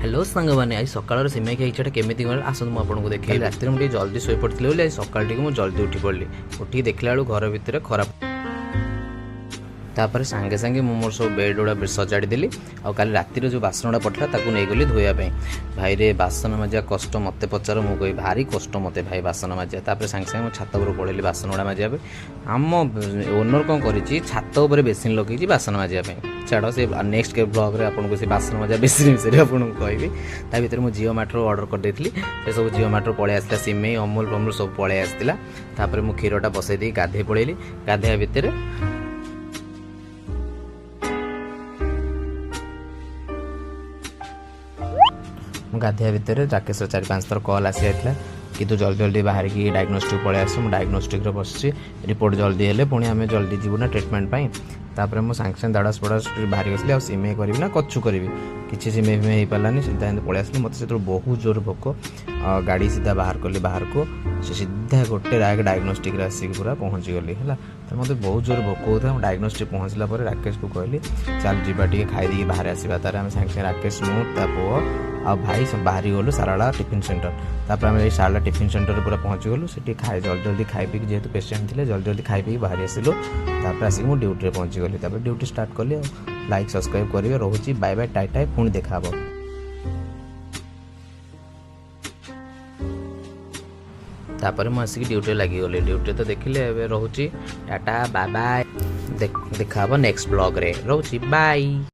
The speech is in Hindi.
हेलो सांग मैंने आज सकाल सिमेई खाई इच्छा केमी आसत मुझे देखिए रात में जल्दी शोई पड़ी आज सकाल टी जल्दी उठी पड़ी उठी देखला बेलू घर भितर खराब तापर सांगे सांगे मोर सब बेड गुड़ा सजाड़ी आ काली रातिर जो बासन गुड़ा पड़ता ताकू नहीं गली धोयापाई भाई रे बासन मजा कष्ट मत पचार मुझे भारी कष्ट मत भाई बासन मजा तापर सांगे सांगे छात उपर पड़ेली बासन गुड़ा मजापी आम ओनर कौन कर छात उपर बेसिन लगे बासन मजापी छाड़ से नेक्स्ट ब्लॉग रे आपको से बासन मजा बेसिन विषय आपको कहबी ता भर मुझे जिओ मार्टरू ऑर्डर कर देती से सब जिओ मार्टरू पलि आसला सिमेई अमूल फमूल सब पलि आसला तापर मु क्षीरटा बसई दी गाधे पड़ेली गाधेया भितर गाधिया भितर राकेश 4-5 थर कॉल आसी जाता कि तू जल्दी जल्दी बाहर की डायग्नोस्टिक पलि आस डायग्नोस्टिक बस रिपोर्ट जल्दी हेले पुणी आम जल्दी जीवु ना ट्रिटमेंट पाई तापर मुझे सागे सागे दाड़ास पड़ास बाहर गली आ सिमेई करी ना कछु करी किसी सिमेई फिमेई हो पारानी सीधा पलि आसली मत से बहुत जोर भोक गाड़ी सीधा बाहर कली बाहर को से सीधा गोटे राग डायग्नोस्टिक आसिक पूरा पहुँची गली है तो मतलब बहुत जोर भोक होता डायग्नोस्टिक पहुँचला राकेश को कहली चल जीवा टी खाई बाहर आसवा तार आम सागे राकेश मु पुओ आ भाई सब बाहरी गलु साराला टिफिन सेंटर तापर आम साराला टिफिन सेंटर पूरा पहुँची गलु से खाई जल्दी जल्दी खाई पी जेहतु पेसेंट थे जल्दी जल्दी खाई पी बाहर आसिलु तापर आसिक मुझे ड्यूटी पहुँची गली तापर ड्यूटी स्टार्ट कली लाइक सब्सक्राइब करेंगे रोची बाय बाय टाटा टाटा पुणी देखा तापर मुझे आसिक ड्यूटी लगिगली ड्यूटी तो देखिले रोची टाटा बाय बाय देखा नेक्स्ट ब्लॉग रे रोची बाय।